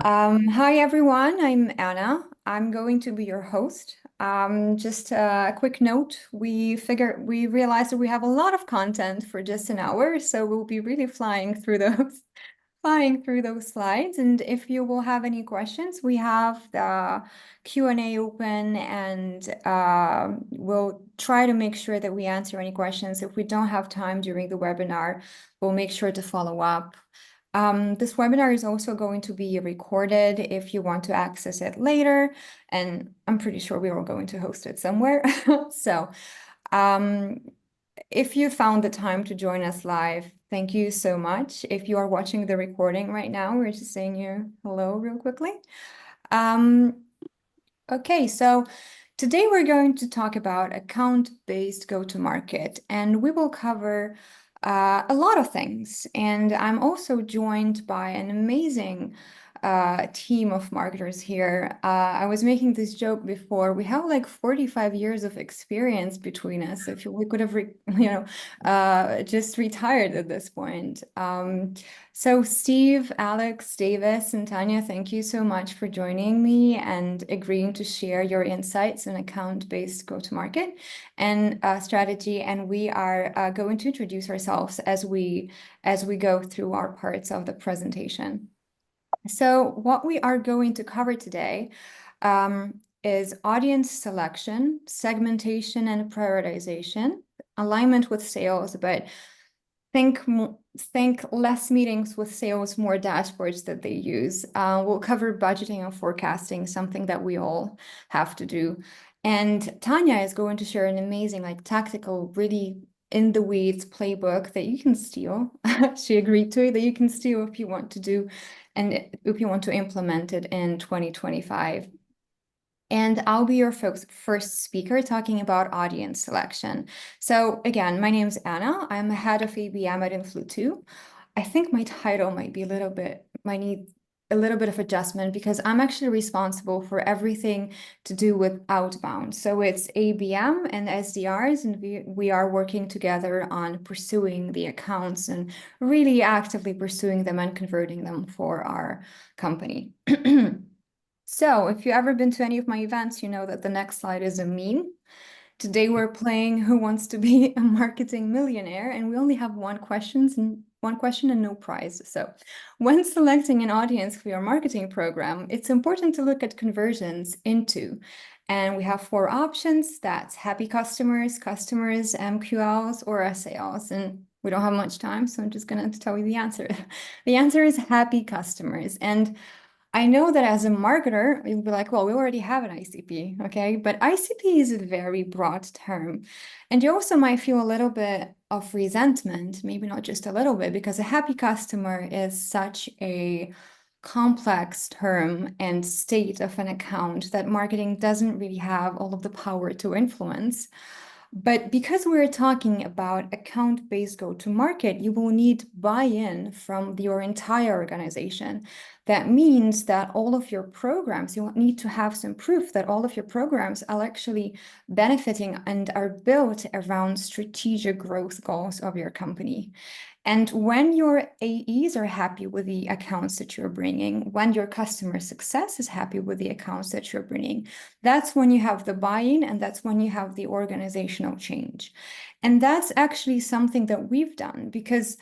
Hi everyone, I'm Anna. I'm going to be your host. Just a quick note, we realized that we have a lot of content for just an hour, so we'll be really flying through those flying through those slides. And if you will have any questions, we have the Q&A open, and we'll try to make sure that we answer any questions. If we don't have time during the webinar, we'll make sure to follow up. This webinar is also going to be recorded if you want to access it later, and I'm pretty sure we are going to host it somewhere. So um, if you found the time to join us live, thank you so much. If you are watching the recording right now, we're just saying you hello real quickly. Okay, so today we're going to talk about account-based go-to-market, and we will cover a lot of things. And I'm also joined by an amazing team of marketers here. I was making this joke before. We have like 45 years of experience between us. If we could have, just retired at this point. So Steve, Alex, Davis, and Tanya, thank you so much for joining me and agreeing to share your insights on account-based go-to-market and strategy. And we are going to introduce ourselves as we go through our parts of the presentation. So what we are going to cover today is audience selection, segmentation, and prioritization, alignment with sales, but think less meetings with sales, more dashboards that they use. We'll cover budgeting and forecasting, something that we all have to do. And Tanya is going to share an amazing, like tactical, really in the weeds playbook that you can steal. She agreed to it, that you can steal if you want to do, and if you want to implement it in 2025. And I'll be your first speaker talking about audience selection. So again, my name's Anna. I'm a head of ABM at Influ2. I think my title might need a little bit of adjustment because I'm actually responsible for everything to do with outbound. So it's ABM and SDRs, and we are working together on pursuing the accounts and really actively pursuing them and converting them for our company. So if you've ever been to any of my events, you know that the next slide is a meme. Today we're playing Who Wants to Be a Marketing Millionaire, and we only have one question and no prize. So when selecting an audience for your marketing program, it's important to look at conversions into, and we have 4 options. That's happy customers, MQLs, or SALs. And we don't have much time, so I'm just going to tell you the answer. The answer is happy customers. And I know that as a marketer, you'll be like, well, we already have an ICP, okay? But ICP is a very broad term. And you also might feel a little bit of resentment, maybe not just a little bit, because a happy customer is such a complex term and state of an account that marketing doesn't really have all of the power to influence. But because we're talking about account-based go-to-market, you will need buy-in from your entire organization. That means that all of your programs, you need to have some proof that all of your programs are actually benefiting and are built around strategic growth goals of your company. And when your AEs are happy with the accounts that you're bringing, when your customer success is happy with the accounts that you're bringing, that's when you have the buy-in, and that's when you have the organizational change. And that's actually something that we've done, because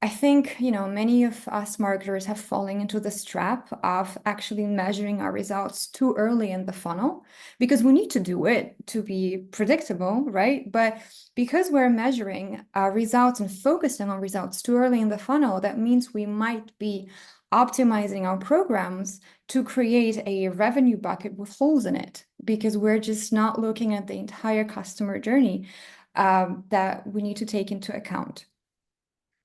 I think, many of us marketers have fallen into this trap of actually measuring our results too early in the funnel, because we need to do it to be predictable, right? But because we're measuring our results and focusing on results too early in the funnel, that means we might be optimizing our programs to create a revenue bucket with holes in it, because we're just not looking at the entire customer journey that we need to take into account.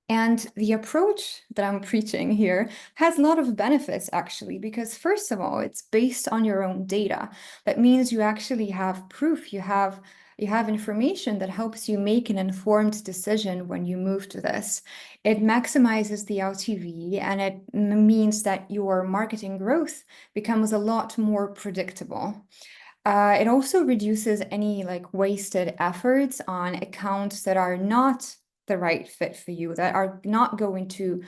And the approach that I'm preaching here has a lot of benefits, actually, because first of all, it's based on your own data. That means you actually have proof, you have information that helps you make an informed decision when you move to this. It maximizes the LTV, and it means that your marketing growth becomes a lot more predictable. It also reduces any wasted efforts on accounts that are not the right fit for you, that are not going to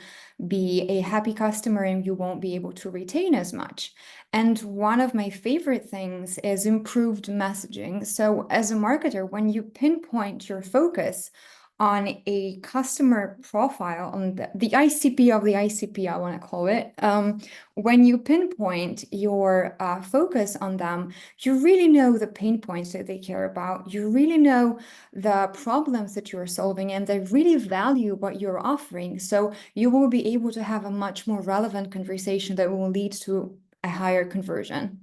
be a happy customer and you won't be able to retain as much. And one of my favorite things is improved messaging. So as a marketer, when you pinpoint your focus on a customer profile, on the ICP of the ICP, I want to call it, when you pinpoint your focus on them, you really know the pain points that they care about. You really know the problems that you're solving, and they really value what you're offering. So you will be able to have a much more relevant conversation that will lead to a higher conversion.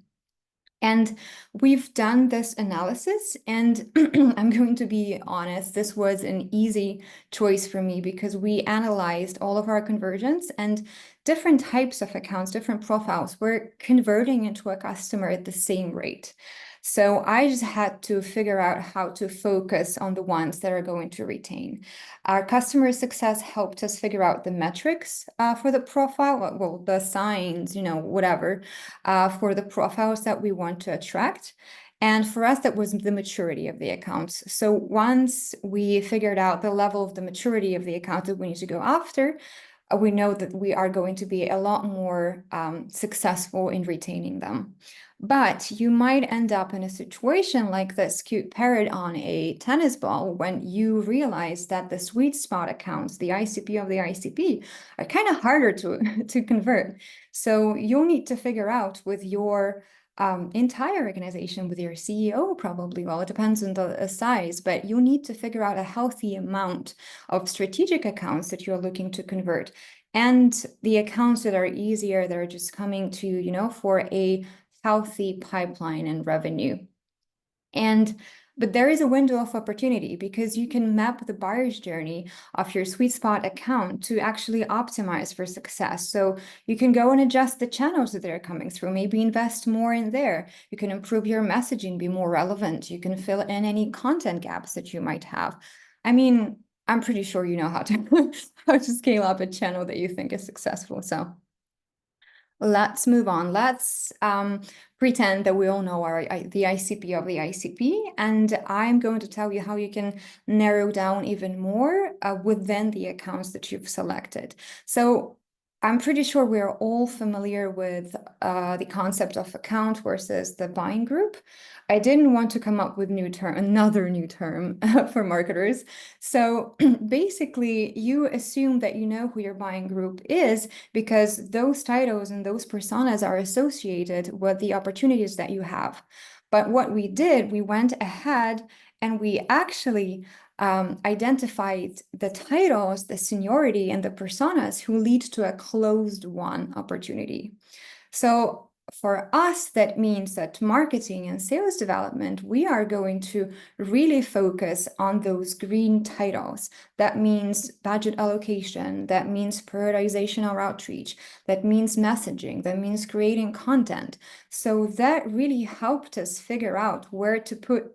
And we've done this analysis, and I'm going to be honest, this was an easy choice for me because we analyzed all of our conversions, and different types of accounts, different profiles were converting into a customer at the same rate. So I just had to figure out how to focus on the ones that are going to retain. Our customer success helped us figure out the metrics for the profile, well, the signs, whatever, for the profiles that we want to attract. And for us, that was the maturity of the accounts. So once we figured out the level of the maturity of the account that we need to go after, we know that we are going to be a lot more successful in retaining them. But you might end up in a situation like this cute parrot on a tennis ball when you realize that the sweet spot accounts, the ICP of the ICP, are kind of harder to convert. So you'll need to figure out with your entire organization, with your CEO probably, well, it depends on the size, but you need to figure out a healthy amount of strategic accounts that you're looking to convert, and the accounts that are easier, that are just coming to, for a healthy pipeline and revenue. But there is a window of opportunity because you can map the buyer's journey of your sweet spot account to actually optimize for success. So you can go and adjust the channels that they're coming through, maybe invest more in there. You can improve your messaging, be more relevant. You can fill in any content gaps that you might have. I mean, I'm pretty sure you know how to how to scale up a channel that you think is successful. So let's move on. Let's pretend that we all know the ICP of the ICP, and I'm going to tell you how you can narrow down even more within the accounts that you've selected. So I'm pretty sure we're all familiar with the concept of account versus the buying group. I didn't want to come up with another new term for marketers. So basically, you assume that you know who your buying group is because those titles and those personas are associated with the opportunities that you have. But what we did, we went ahead and we actually identified the titles, the seniority, and the personas who lead to a closed-won opportunity. So for us, that means that marketing and sales development, we are going to really focus on those green titles. That means budget allocation, that means prioritization or outreach, that means messaging, that means creating content. So that really helped us figure out where to put,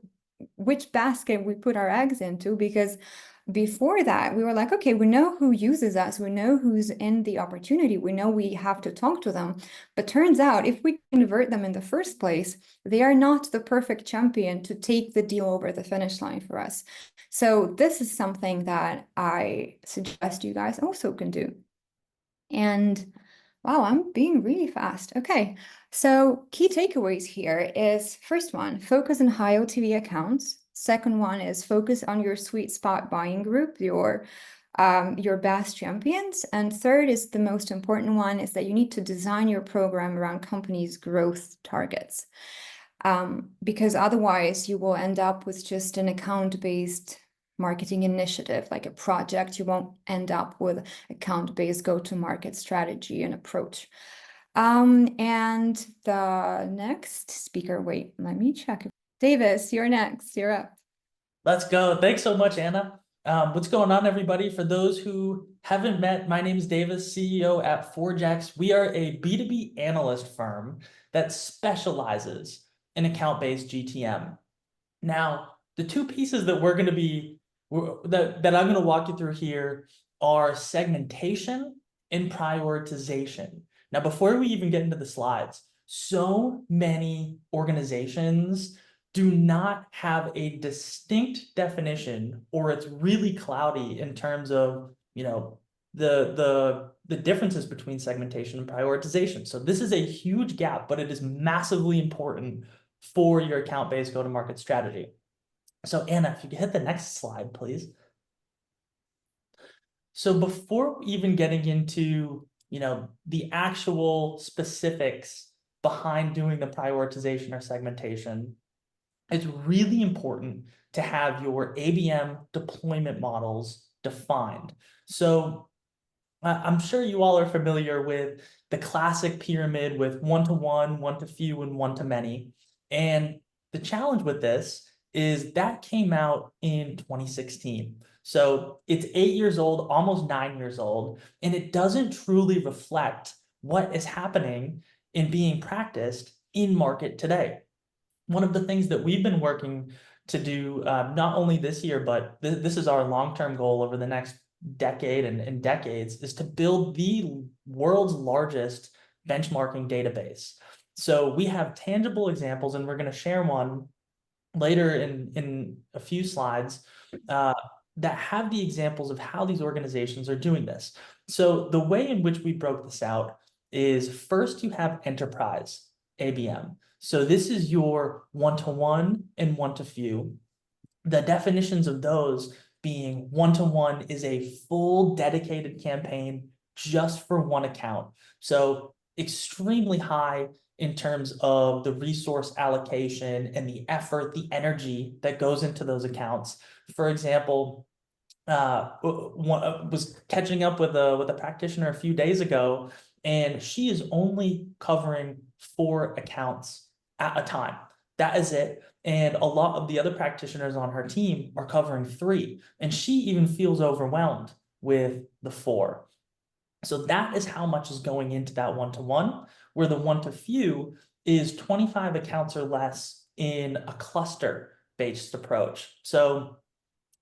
which basket we put our eggs into, because before that, we were like, okay, we know who uses us, we know who's in the opportunity, we know we have to talk to them. But turns out, if we convert them in the first place, they are not the perfect champion to take the deal over the finish line for us. So this is something that I suggest you guys also can do. And wow, I'm being really fast. Okay, so key takeaways here is, first one, focus on high LTV accounts. Second one is focus on your sweet spot buying group, your best champions. And third is the most important one, is that you need to design your program around companies' growth targets. Because otherwise you will end up with just an account-based marketing initiative, like a project. You won't end up with account-based go-to-market strategy and approach. And the next speaker, wait, let me check. Davis, you're next. You're up. Let's go. Thanks so much, Anna. What's going on, everybody? For those who haven't met, my name is Davis, CEO at ForgeX. We are a B2B analyst firm that specializes in account-based GTM. Now, the two pieces that we're going to be that I'm going to walk you through here are segmentation and prioritization. Now, before we even get into the slides, so many organizations do not have a distinct definition, or it's really cloudy in terms of, the differences between segmentation and prioritization. So this is a huge gap, but it is massively important for your account-based go-to-market strategy. So Anna, if you could hit the next slide, please. So before even getting into, the actual specifics behind doing the prioritization or segmentation, it's really important to have your ABM deployment models defined. So I'm sure you all are familiar with the classic pyramid with one-to-one, one-to-few, and one-to-many. And the challenge with this is that came out in 2016. So it's 8 years old, almost 9 years old, and it doesn't truly reflect what is happening in being practiced in market today. One of the things that we've been working to do, not only this year, but this is our long-term goal over the next decade and decades, is to build the world's largest benchmarking database. So we have tangible examples, and we're going to share one later in a few slides, that have the examples of how these organizations are doing this. So the way in which we broke this out is, first you have enterprise ABM. So this is your one-to-one and one-to-few. The definitions of those being, one-to-one is a full dedicated campaign just for one account. So extremely high in terms of the resource allocation and the effort, the energy that goes into those accounts. For example, was catching up with a practitioner a few days ago, and she is only covering 4 accounts at a time. That is it. And a lot of the other practitioners on her team are covering 3, and she even feels overwhelmed with the 4. So that is how much is going into that one-to-one, where the one-to-few is 25 accounts or less in a cluster-based approach. So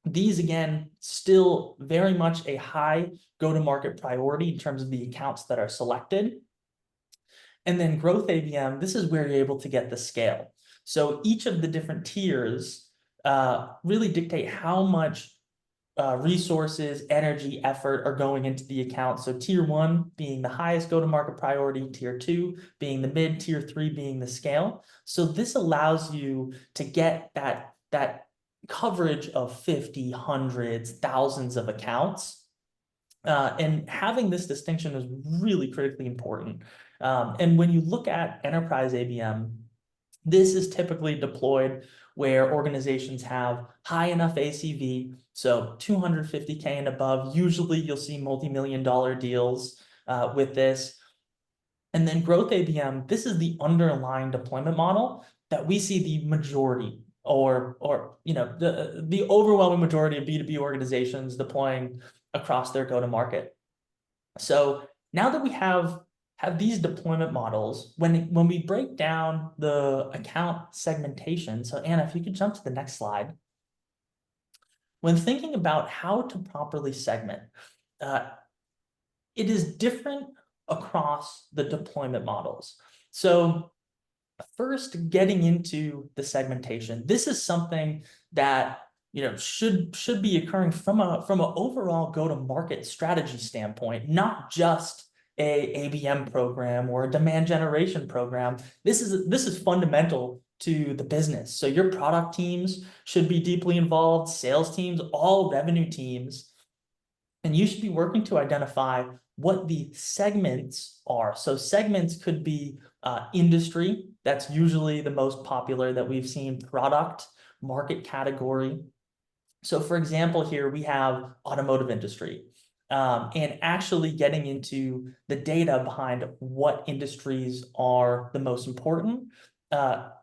these, again, still very much a high go-to-market priority in terms of the accounts that are selected. And then growth ABM, this is where you're able to get the scale. So each of the different tiers really dictate how much resources, energy, effort are going into the account. So tier 1 being the highest go-to-market priority, tier 2 being the mid, tier 3 being the scale. So this allows you to get that coverage of 50, hundreds, thousands of accounts. And having this distinction is really critically important. And when you look at enterprise ABM, this is typically deployed where organizations have high enough ACV, so 250K and above. Usually you'll see multi-million-dollar deals with this. And then growth ABM, this is the underlying deployment model that we see the majority, or the overwhelming majority of B2B organizations deploying across their go-to-market. So now that we have these deployment models, when we break down the account segmentation, so Anna, if you could jump to the next slide. When thinking about how to properly segment, it is different across the deployment models. So first, getting into the segmentation, this is something that should be occurring from a overall go-to-market strategy standpoint, not just a ABM program or a demand generation program. This is fundamental to the business. So your product teams should be deeply involved, sales teams, all revenue teams, and you should be working to identify what the segments are. So segments could be industry, that's usually the most popular that we've seen, product, market category. So for example, here we have automotive industry, and actually getting into the data behind what industries are the most important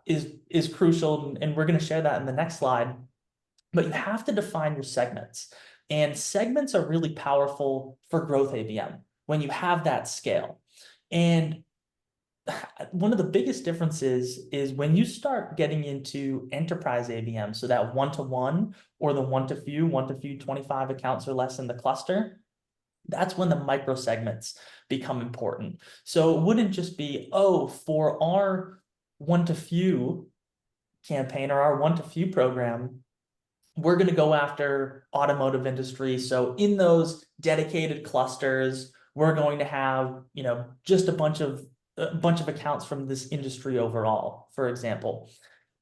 is crucial, and we're going to share that in the next slide. But you have to define your segments, and segments are really powerful for growth ABM when you have that scale. And one of the biggest differences is when you start getting into enterprise ABM, so that one-to-one or the one-to-few, 25 accounts or less in the cluster, that's when the micro segments become important. So it wouldn't just be, oh, for our one-to-few campaign or our one to few program, we're going to go after automotive industry. So in those dedicated clusters, we're going to have, just a bunch of accounts from this industry overall, for example.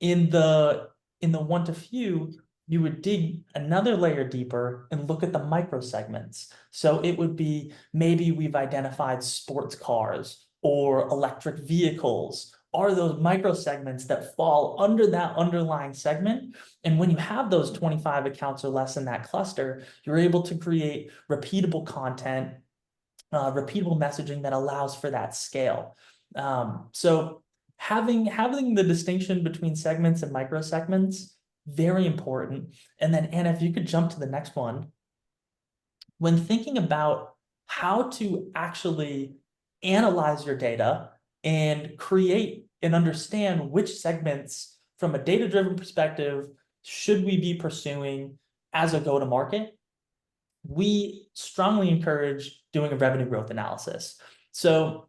In the one to few, you would dig another layer deeper and look at the micro segments. So it would be maybe we've identified sports cars or electric vehicles, are those micro segments that fall under that underlying segment. And when you have those 25 accounts or less in that cluster, you're able to create repeatable content, repeatable messaging that allows for that scale. So having the distinction between segments and micro segments, very important. And then Anna, if you could jump to the next one. When thinking about how to actually analyze your data and create and understand which segments from a data-driven perspective should we be pursuing as a go-to-market, we strongly encourage doing a revenue growth analysis. So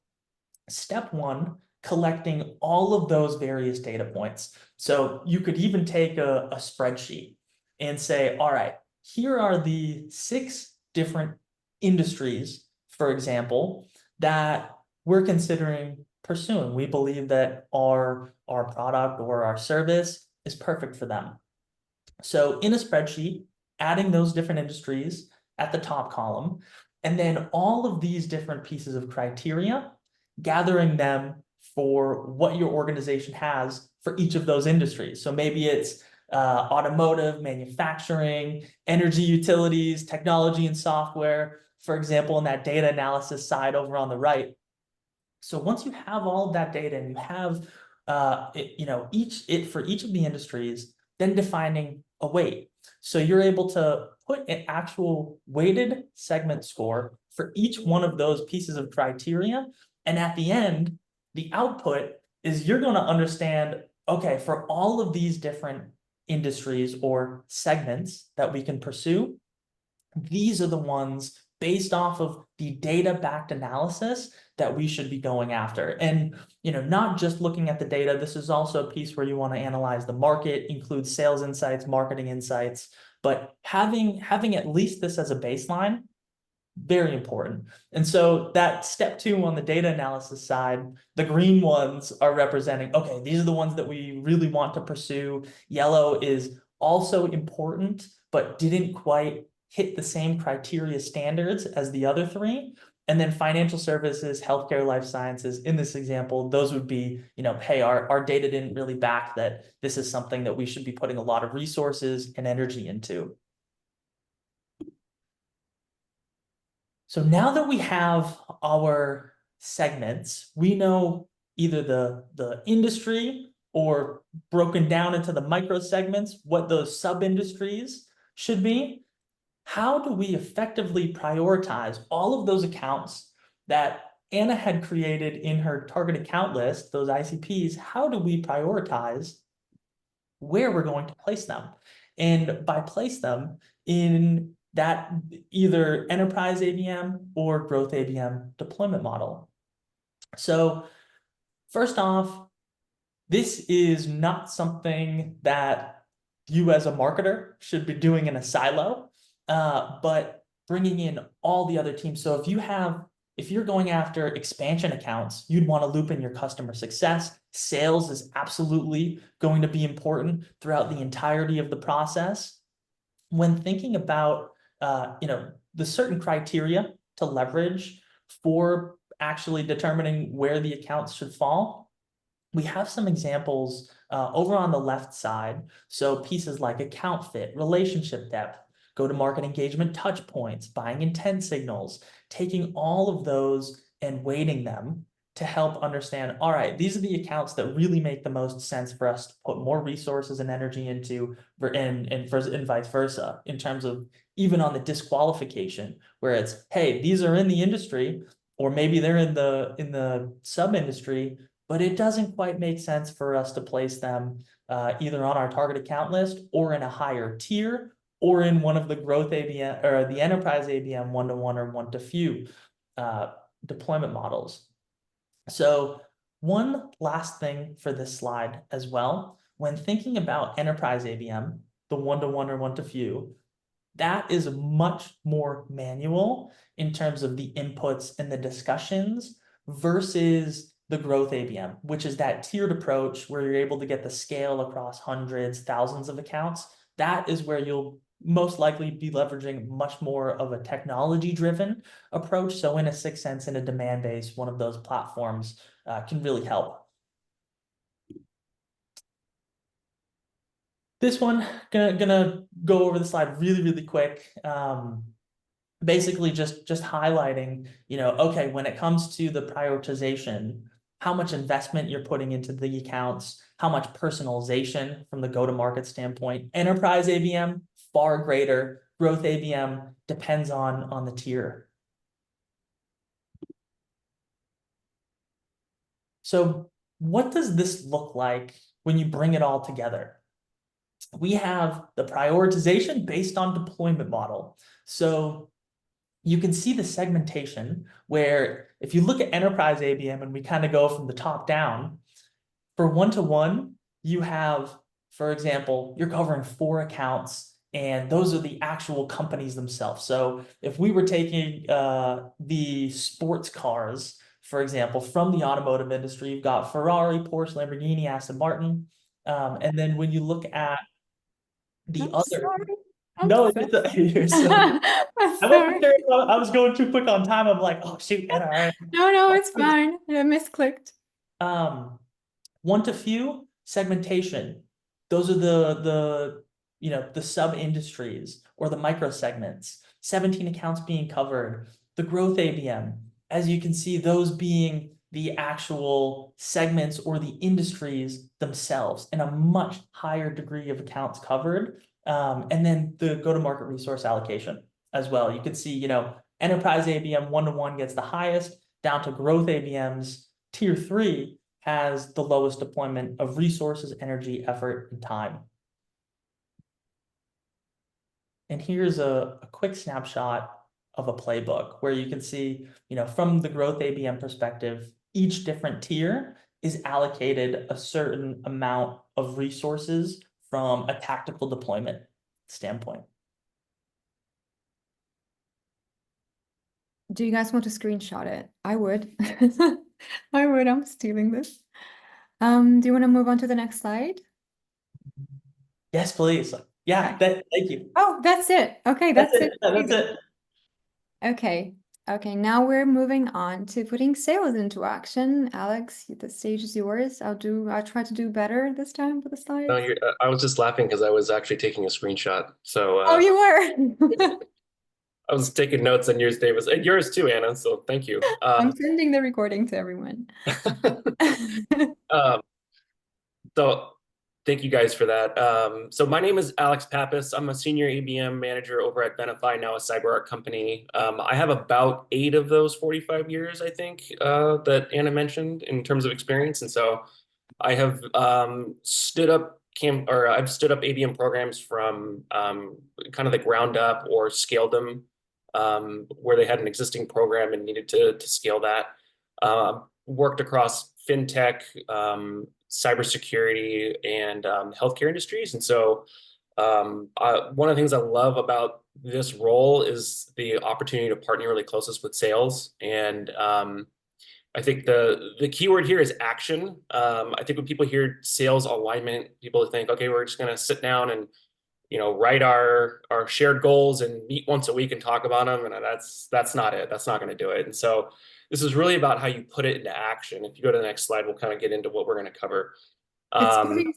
step one, collecting all of those various data points. So you could even take a spreadsheet and say, all right, here are the 6 different industries, for example, that we're considering pursuing. We believe that our product or our service is perfect for them. So in a spreadsheet, adding those different industries at the top column, and then all of these different pieces of criteria, gathering them for what your organization has for each of those industries. So maybe it's automotive, manufacturing, energy utilities, technology and software, for example, in that data analysis side over on the right. So once you have all of that data and you have for each of the industries, then defining a weight. So you're able to put an actual weighted segment score for each one of those pieces of criteria. And at the end, the output is you're going to understand, okay, for all of these different industries or segments that we can pursue, these are the ones based off of the data-backed analysis that we should be going after. And not just looking at the data, this is also a piece where you want to analyze the market, include sales insights, marketing insights, but having at least this as a baseline, very important. And so that step 2 on the data analysis side, the green ones are representing, okay, these are the ones that we really want to pursue. Yellow is also important, but didn't quite hit the same criteria standards as the other 3. And then financial services, healthcare, life sciences, in this example, those would be, hey, our data didn't really back that this is something that we should be putting a lot of resources and energy into. So now that we have our segments, we know either the industry or broken down into the micro segments, what those sub-industries should be. How do we effectively prioritize all of those accounts that Anna had created in her target account list, those ICPs? How do we prioritize where we're going to place them? And by place them in that either enterprise ABM or growth ABM deployment model. So first off, this is not something that you as a marketer should be doing in a silo, but bringing in all the other teams. So if you're going after expansion accounts, you'd want to loop in your customer success. Sales is absolutely going to be important throughout the entirety of the process. When thinking about the certain criteria to leverage for actually determining where the accounts should fall, we have some examples over on the left side. So pieces like account fit, relationship depth, go-to-market engagement touch points, buying intent signals, taking all of those and weighting them to help understand, all right, these are the accounts that really make the most sense for us to put more resources and energy into, and vice versa, in terms of even on the disqualification, where it's, hey, these are in the industry, or maybe they're in the sub-industry, but it doesn't quite make sense for us to place them either on our target account list or in a higher tier, or in one of the growth ABM or the enterprise ABM one-to-one or one-to-few deployment models. So one last thing for this slide as well, when thinking about enterprise ABM, the one-to-one or one-to-few, that is much more manual in terms of the inputs and the discussions versus the growth ABM, which is that tiered approach where you're able to get the scale across hundreds, thousands of accounts. That is where you'll most likely be leveraging much more of a technology-driven approach. So in a Sixth Sense and a demand base, one of those platforms can really help. This one, gonna go over the slide really quick. Basically just highlighting, okay, when it comes to the prioritization, how much investment you're putting into the accounts, how much personalization from the go-to-market standpoint. Enterprise ABM, far greater. Growth ABM depends on the tier. So what does this look like when you bring it all together? We have the prioritization based on deployment model. So you can see the segmentation where if you look at enterprise ABM and we kind of go from the top down, for one-to-one, you have, for example, you're covering 4 accounts and those are the actual companies themselves. So if we were taking the sports cars, for example, from the automotive industry, you've got Ferrari, Porsche, Lamborghini, Aston Martin. And then when you look at the I'm other, sorry. I'm no, sorry. you're silly. I'm I wasn't sorry. sure if I was going too quick on time. I'm like, oh shoot, NRA. No, it's fine. I misclicked. Um, one-to-few segmentation. Those are the sub industries or the micro segments. 17 accounts being covered. The growth ABM, as you can see, those being the actual segments or the industries themselves, and a much higher degree of accounts covered. And then the go-to-market resource allocation as well. You can see, enterprise ABM one-to-one gets the highest, down to growth ABMs. Tier 3 has the lowest deployment of resources, energy, effort, and time. And here's a quick snapshot of a playbook where you can see, from the growth ABM perspective, each different tier is allocated a certain amount of resources from a tactical deployment standpoint. Do you guys want to screenshot it? I would. I would. I'm stealing this. Do you want to move on to the next slide? Yes, please. Yeah, Okay. thank you. Oh, that's it. Okay, That's that's it. it. That's it. Okay. Okay, now we're moving on to putting sales into action. Alex, the stage is yours. I'll try to do better this time with the No, slides. I was just laughing because I was actually taking a screenshot. So Oh, you were. I was taking notes on yours, Davis, and yours too, Anna. So thank you. I'm sending the recording to everyone. Um, so thank you guys for that. So my name is Alex Pappas. I'm a senior ABM manager over at Benify, now a CyberArk company. I have about 8 of those 45 years, I think, that Anna mentioned in terms of experience. And so I have I've stood up ABM programs from kind of the ground up or scaled them where they had an existing program and needed to scale that. Worked across fintech, cybersecurity, and healthcare industries. And so one of the things I love about this role is the opportunity to partner really closest with sales. And I think the key word here is action. I think when people hear sales alignment, people think, okay, we're just going to sit down and write our shared goals and meet once a week and talk about them, and that's not it. That's not going to do it. And so this is really about how you put it into action. If you go to the next slide, we'll kind of get into what we're going to cover. It's putting,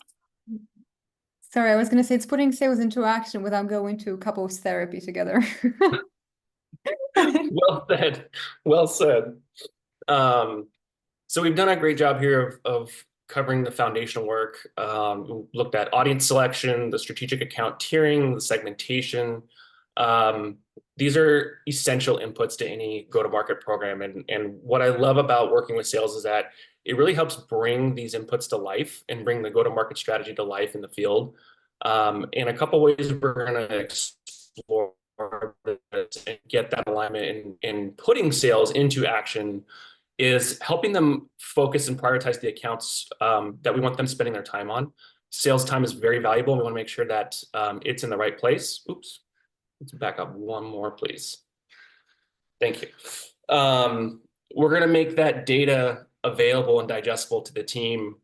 sorry, I was going to say it's putting sales into action without going to couples therapy together. Well said. Well said. So we've done a great job here of covering the foundational work. We looked at audience selection, the strategic account tiering, the segmentation. These are essential inputs to any go-to-market program. And what I love about working with sales is that it really helps bring these inputs to life and bring the go-to-market strategy to life in the field. In a couple ways, we're going to explore this and get that alignment in putting sales into action is helping them focus and prioritize the accounts that we want them spending their time on. Sales time is very valuable. We want to make sure that it's in the right place. Oops, let's back up one more, please. Thank you. We're going to make that data available and digestible to the team.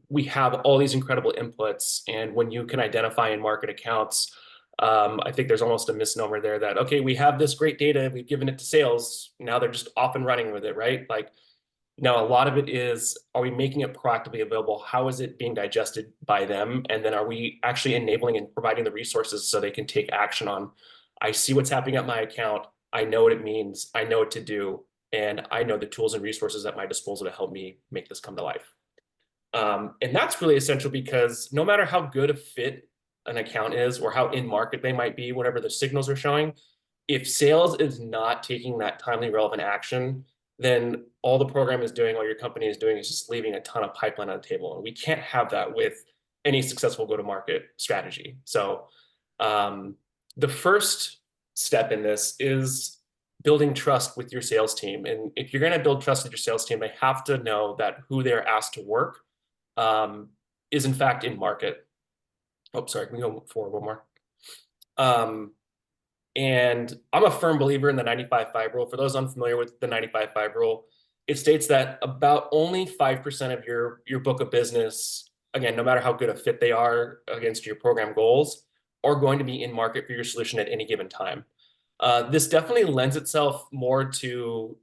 We have all these incredible inputs, and when you can identify and market accounts, I think there's almost a misnomer there that, okay, we have this great data, we've given it to sales, now they're just off and running with it, right? Like, no, a lot of it is, are we making it proactively available? How is it being digested by them? And then are we actually enabling and providing the resources so they can take action on, I see what's happening at my account, I know what it means, I know what to do, and I know the tools and resources at my disposal to help me make this come to life. And that's really essential because no matter how good a fit an account is or how in market they might be, whatever the signals are showing, if sales is not taking that timely relevant action, then all the program is doing, all your company is doing is just leaving a ton of pipeline on the table. And we can't have that with any successful go-to-market strategy. So the first step in this is building trust with your sales team. And if you're going to build trust with your sales team, they have to know that who they're asked to work is in fact in market. Oh, sorry, can we go forward one more? And I'm a firm believer in the 95-5 rule. For those unfamiliar with the 95-5 rule, it states that about only 5% of your book of business, again, no matter how good a fit they are against your program goals, are going to be in market for your solution at any given time. This definitely lends itself more to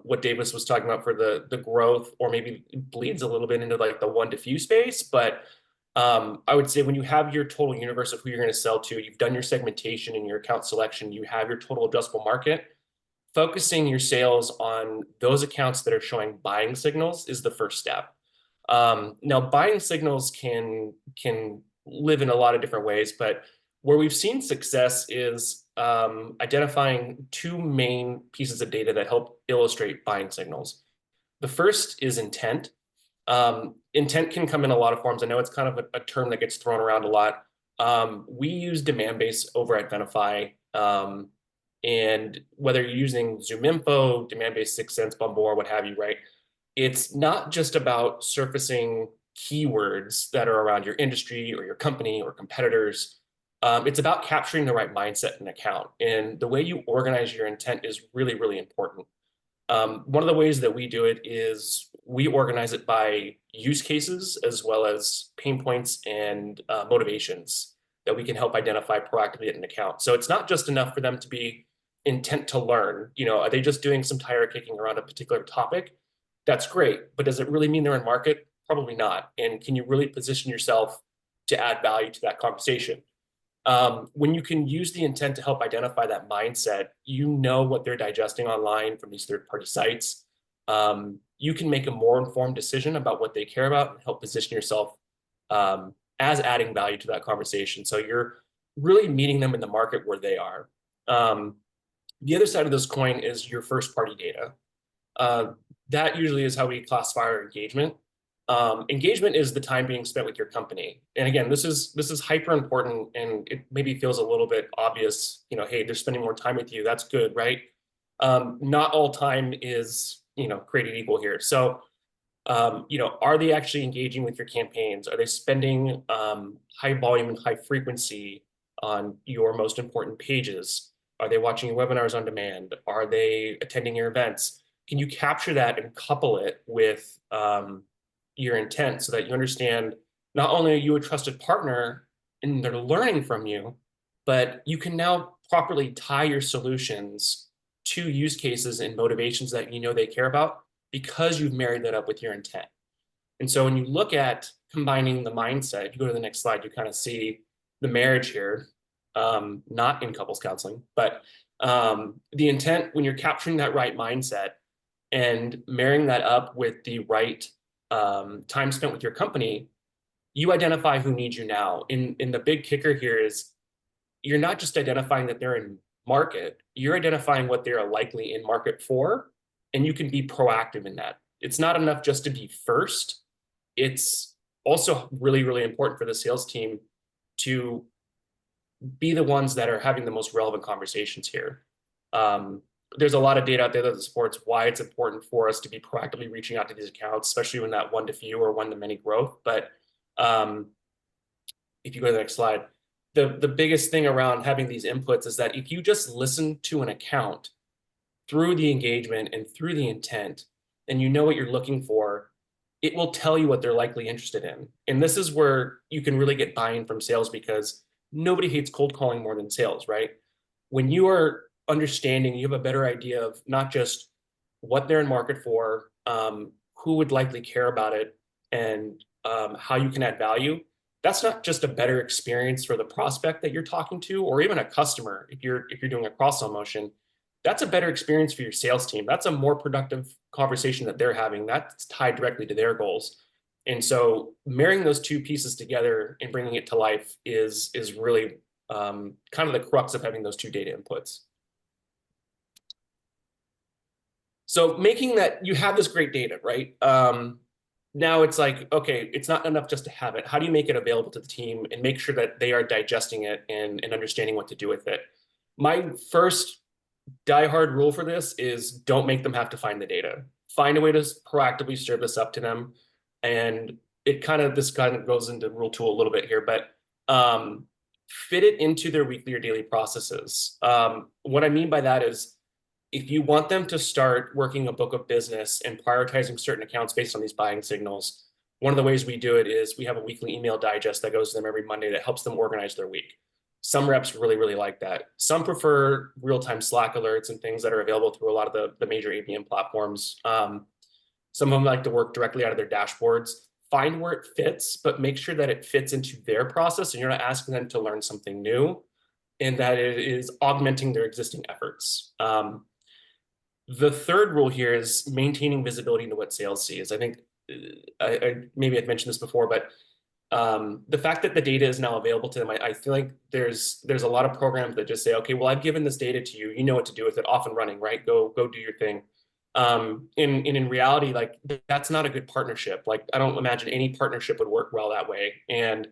what Davis was talking about for the growth, or maybe bleeds a little bit into like the one to few space. But I would say when you have your total universe of who you're going to sell to, you've done your segmentation and your account selection, you have your total addressable market, focusing your sales on those accounts that are showing buying signals is the first step. Now, buying signals can live in a lot of different ways, but where we've seen success is identifying two main pieces of data that help illustrate buying signals. The first is intent. Intent can come in a lot of forms. I know it's kind of a term that gets thrown around a lot. We use demand-based over-identify, and whether you're using ZoomInfo, demand-based 6sense, Bumble, what have you, right? It's not just about surfacing keywords that are around your industry or your company or competitors. It's about capturing the right mindset in an account. And the way you organize your intent is really, really important. One of the ways that we do it is we organize it by use cases as well as pain points and motivations that we can help identify proactively at an account. So it's not just enough for them to be intent to learn. You know, are they just doing some tire kicking around a particular topic? That's great, but does it really mean they're in market? Probably not. And can you really position yourself to add value to that conversation? When you can use the intent to help identify that mindset, you know what they're digesting online from these third-party sites. You can make a more informed decision about what they care about and help position yourself as adding value to that conversation. So you're really meeting them in the market where they are. The other side of this coin is your first-party data. That usually is how we classify our engagement. Engagement is the time being spent with your company. And again, this is hyper important, and it maybe feels a little bit obvious, you know, hey, they're spending more time with you. That's good, right? Not all time is, you know, created equal here. So, you know, are they actually engaging with your campaigns? Are they spending high volume and high frequency on your most important pages? Are they watching your webinars on demand? Are they attending your events? Can you capture that and couple it with your intent so that you understand not only are you a trusted partner and they're learning from you, but you can now properly tie your solutions to use cases and motivations that you know they care about because you've married that up with your intent. And so when you look at combining the mindset, if you go to the next slide, you kind of see the marriage here, not in couples counseling, but the intent when you're capturing that right mindset and marrying that up with the right time spent with your company, you identify who needs you now. And the big kicker here is you're not just identifying that they're in market, you're identifying what they're likely in market for, and you can be proactive in that. It's not enough just to be first. It's also really, really important for the sales team to be the ones that are having the most relevant conversations here. There's a lot of data out there that supports why it's important for us to be proactively reaching out to these accounts, especially when that one to few or one to many growth. But If you go to the next slide, the biggest thing around having these inputs is that if you just listen to an account through the engagement and through the intent, and you know what you're looking for, it will tell you what they're likely interested in. And this is where you can really get buy-in from sales, because nobody hates cold calling more than sales, right? When you are understanding, you have a better idea of not just what they're in market for, who would likely care about it, and how you can add value. That's not just a better experience for the prospect that you're talking to, or even a customer. If you're doing a cross-sell motion, that's a better experience for your sales team. That's a more productive conversation that they're having. That's tied directly to their goals. And so marrying those two pieces together and bringing it to life is really kind of the crux of having those two data inputs. So making that you have this great data, right? Now it's like, okay, it's not enough just to have it. How do you make it available to the team and make sure that they are digesting it and understanding what to do with it? My first diehard rule for this is don't make them have to find the data. Find a way to proactively serve this up to them. And this kind of goes into rule 2 a little bit here, but fit it into their weekly or daily processes. What I mean by that is, if you want them to start working a book of business and prioritizing certain accounts based on these buying signals, one of the ways we do it is we have a weekly email digest that goes to them every Monday that helps them organize their week. Some reps really, really like that. Some prefer real-time Slack alerts and things that are available through a lot of the major ABM platforms. Some of them like to work directly out of their dashboards. Find where it fits, but make sure that it fits into their process and you're not asking them to learn something new, and that it is augmenting their existing efforts. The third rule here is maintaining visibility into what sales sees. I think maybe I've mentioned this before, but the fact that the data is now available to them, I feel like there's a lot of programs that just say, okay, well, I've given this data to you, you know what to do with it, off and running, right? Go do your thing. In reality, like that's not a good partnership. Like I don't imagine any partnership would work well that way. And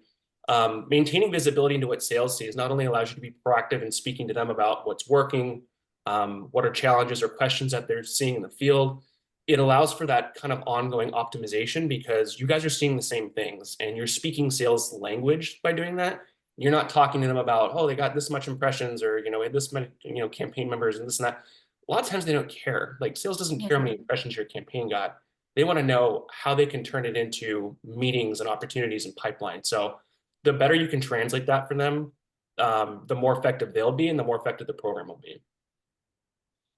maintaining visibility into what sales sees not only allows you to be proactive in speaking to them about what's working, what are challenges or questions that they're seeing in the field. It allows for that kind of ongoing optimization because you guys are seeing the same things and you're speaking sales language by doing that. You're not talking to them about, oh, they got this much impressions or, this many, campaign members and this and that. A lot of times they don't care. Like sales doesn't care how many impressions your campaign got. They want to know how they can turn it into meetings and opportunities and pipeline. So the better you can translate that for them, the more effective they'll be and the more effective the program will be.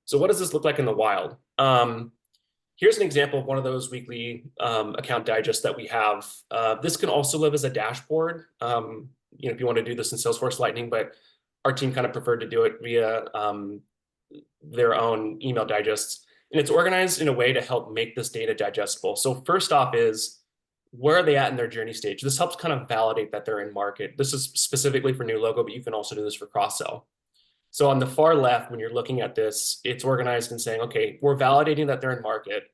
So what does this look like in the wild? Here's an example of one of those weekly account digests that we have. This can also live as a dashboard, if you want to do this in Salesforce Lightning, but our team kind of preferred to do it via their own email digests. And it's organized in a way to help make this data digestible. So first off is, where are they at in their journey stage? This helps kind of validate that they're in market. This is specifically for new logo, but you can also do this for cross-sell. So on the far left, when you're looking at this, it's organized and saying, okay, we're validating that they're in market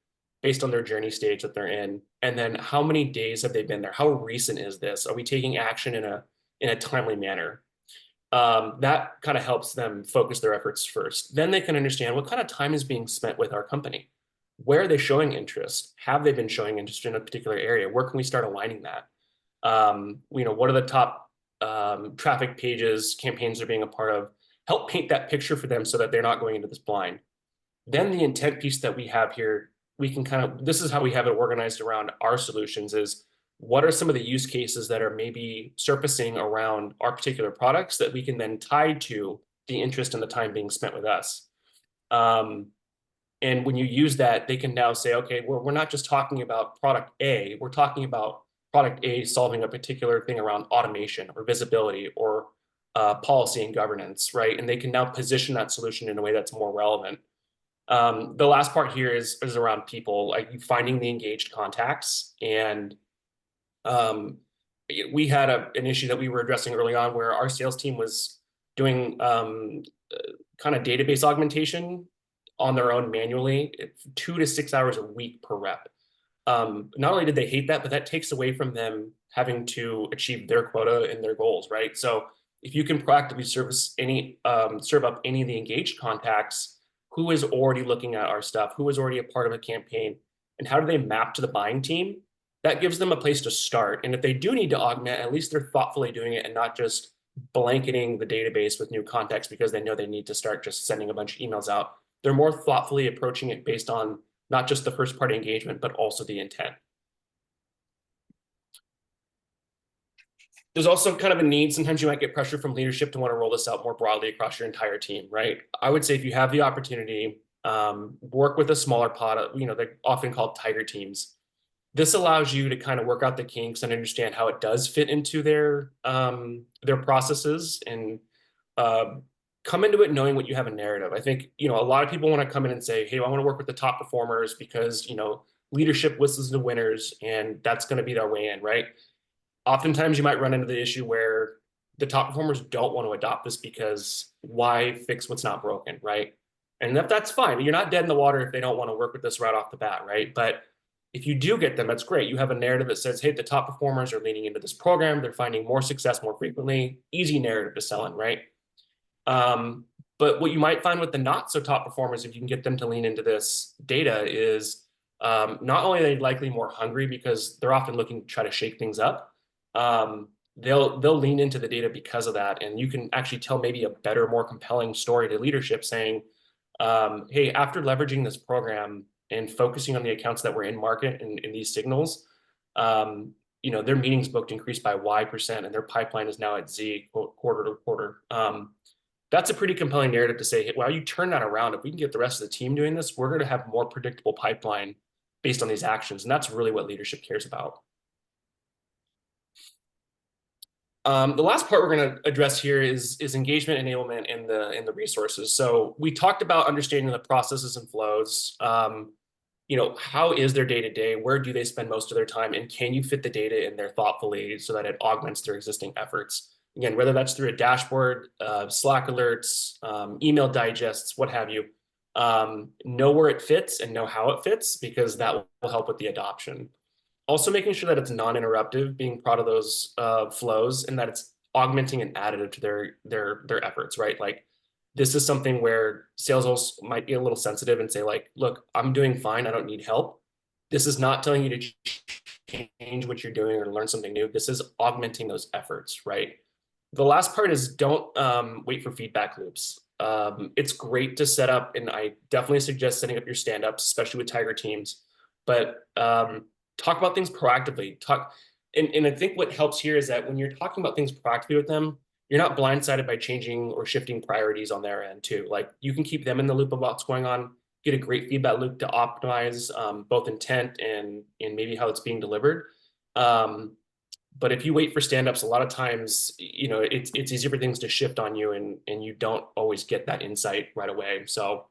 based on their journey stage that they're in. And then how many days have they been there? How recent is this? Are we taking action in a timely manner? That kind of helps them focus their efforts first. Then they can understand what kind of time is being spent with our company. Where are they showing interest? Have they been showing interest in a particular area? Where can we start aligning that? What are the top traffic pages, campaigns they're being a part of? Help paint that picture for them so that they're not going into this blind. Then the intent piece that we have here, we can this is how we have it organized around our solutions is, what are some of the use cases that are maybe surfacing around our particular products that we can then tie to the interest and the time being spent with us. And when you use that, they can now say, okay, we're not just talking about product A, we're talking about product A solving a particular thing around automation or visibility or policy and governance, right? And they can now position that solution in a way that's more relevant. The last part here is around people, like finding the engaged contacts. And we had an issue that we were addressing early on where our sales team was doing kind of database augmentation on their own manually, 2 to 6 hours a week per rep. Not only did they hate that, but that takes away from them having to achieve their quota and their goals, right? So if you can proactively serve up any of the engaged contacts, who is already looking at our stuff, who is already a part of a campaign, and how do they map to the buying team? that gives them a place to start. And if they do need to augment, at least they're thoughtfully doing it and not just blanketing the database with new context because they know they need to start just sending a bunch of emails out. They're more thoughtfully approaching it based on not just the first party engagement, but also the intent. There's also kind of a need. Sometimes you might get pressure from leadership to want to roll this out more broadly across your entire team, right? I would say if you have the opportunity, work with a smaller pod, they're often called tiger teams. This allows you to kind of work out the kinks and understand how it does fit into their processes and come into it knowing what you have a narrative. I think, a lot of people want to come in and say, hey, I want to work with the top performers because, leadership whistles the winners and that's going to be their way in, right? Oftentimes you might run into the issue where the top performers don't want to adopt this because why fix what's not broken, right? And that's fine. You're not dead in the water if they don't want to work with this right off the bat, right? But if you do get them, that's great. You have a narrative that says, hey, the top performers are leaning into this program. They're finding more success more frequently. Easy narrative to sell in, right? But what you might find with the not so top performers, if you can get them to lean into this data, is not only are they likely more hungry because they're often looking to try to shake things up, they'll lean into the data because of that. And you can actually tell maybe a better, more compelling story to leadership saying, hey, after leveraging this program and focusing on the accounts that were in market and in these signals, their meetings booked increased by Y% and their pipeline is now at Z quarter to quarter. That's a pretty compelling narrative to say, hey, well, you turn that around. If we can get the rest of the team doing this, we're going to have more predictable pipeline based on these actions. And that's really what leadership cares about. The last part we're going to address here is engagement enablement in the resources. So we talked about understanding the processes and flows. How is their day-to-day? Where do they spend most of their time? And can you fit the data in there thoughtfully so that it augments their existing efforts? Again, whether that's through a dashboard, Slack alerts, email digests, what have you, know where it fits and know how it fits because that will help with the adoption. Also making sure that it's non-interruptive, being proud of those flows and that it's augmenting and additive to their efforts, right? Like this is something where sales also might be a little sensitive and say like, look, I'm doing fine. I don't need help. This is not telling you to change what you're doing or learn something new. This is augmenting those efforts, right? The last part is don't wait for feedback loops. It's great to set up, and I definitely suggest setting up your stand-ups, especially with Tiger teams, but talk about things proactively. And I think what helps here is that when you're talking about things proactively with them, you're not blindsided by changing or shifting priorities on their end too. Like you can keep them in the loop of what's going on, get a great feedback loop to optimize both intent and maybe how it's being delivered. But if you wait for stand-ups, a lot of times, it's easier for things to shift on you and you don't always get that insight right away. So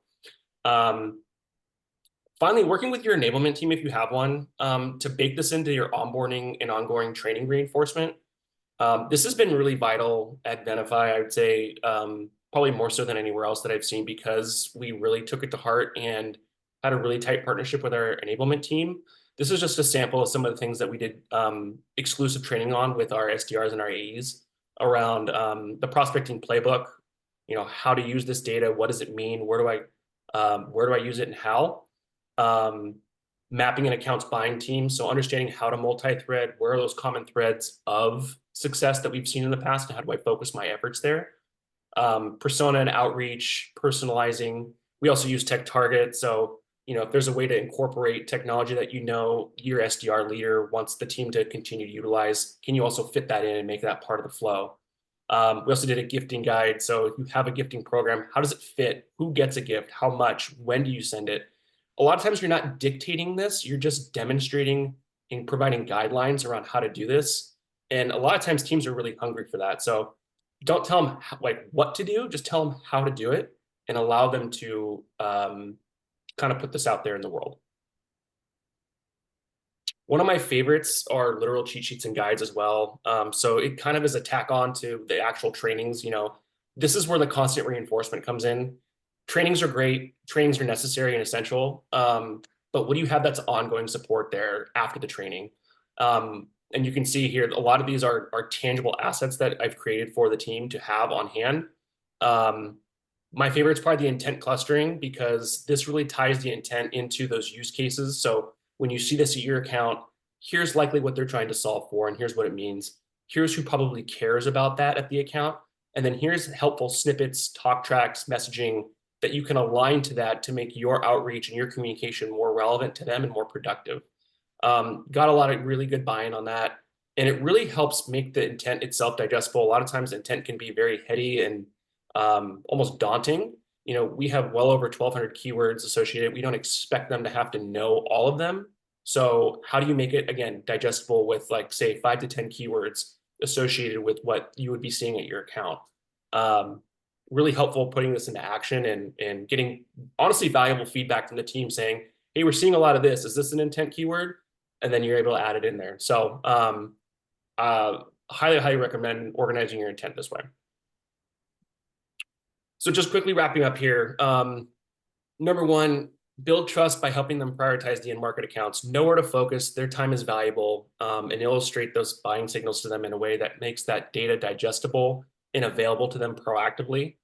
finally, working with your enablement team, if you have one, to bake this into your onboarding and ongoing training reinforcement. This has been really vital at Venafi, I would say, probably more so than anywhere else that I've seen because we really took it to heart and had a really tight partnership with our enablement team. This is just a sample of some of the things that we did exclusive training on with our SDRs and our AEs around the prospecting playbook, how to use this data, what does it mean, where do I use it and how? Mapping an accounts buying team, so understanding how to multi-thread, where are those common threads of success that we've seen in the past, and how do I focus my efforts there? Persona and outreach, personalizing. We also use tech target, so if there's a way to incorporate technology that your SDR leader wants the team to continue to utilize, can you also fit that in and make that part of the flow? We also did a gifting guide, so if you have a gifting program, how does it fit? Who gets a gift? How much? When do you send it? A lot of times you're not dictating this, you're just demonstrating and providing guidelines around how to do this. And a lot of times teams are really hungry for that. So don't tell them what to do, just tell them how to do it and allow them to kind of put this out there in the world. One of my favorites are literal cheat sheets and guides as well. So it kind of is a tack on to the actual trainings. This is where the constant reinforcement comes in. Trainings are great. Trainings are necessary and essential. But what do you have that's ongoing support there after the training? And you can see here, a lot of these are tangible assets that I've created for the team to have on hand. My favorite is probably the intent clustering because this really ties the intent into those use cases. So when you see this at your account, here's likely what they're trying to solve for, and here's what it means. Here's who probably cares about that at the account. And then here's helpful snippets, talk tracks, messaging that you can align to that to make your outreach and your communication more relevant to them and more productive. Got a lot of really good buy-in on that. And it really helps make the intent itself digestible. A lot of times intent can be very heady and almost daunting. You know, we have well over 1,200 keywords associated. We don't expect them to have to know all of them. So how do you make it, again, digestible with like, say, 5 to 10 keywords associated with what you would be seeing at your account? Really helpful putting this into action and getting honestly valuable feedback from the team saying, hey, we're seeing a lot of this. Is this an intent keyword? And then you're able to add it in there. So highly recommend organizing your intent this way. So just quickly wrapping up here. Number one, build trust by helping them prioritize the in-market accounts, know where to focus, their time is valuable, and illustrate those buying signals to them in a way that makes that data digestible and available to them proactively.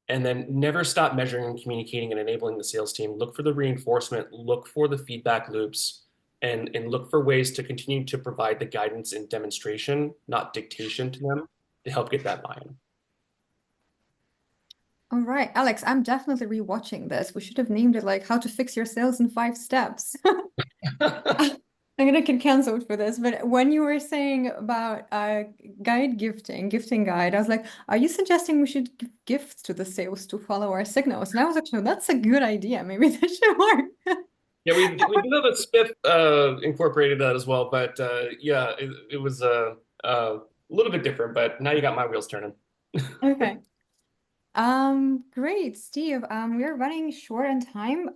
And then never stop measuring and communicating and enabling the sales team. Look for the reinforcement, look for the feedback loops, and look for ways to continue to provide the guidance and demonstration, not dictation to them, to help get that buy-in. All right, Alex, I'm definitely rewatching this. We should have named it like How to Fix Your Sales in 5 Steps. I'm gonna get canceled for this, but when you were saying about gifting guide, I was like, are you suggesting we should give gifts to the sales to follow our signals? And I was like, no, that's a good idea. Maybe that should work. Yeah, we do have a Spiff incorporated that as well, but yeah, it was a little bit different, but now you got my wheels turning. Okay. Great, Steve. We are running short on time.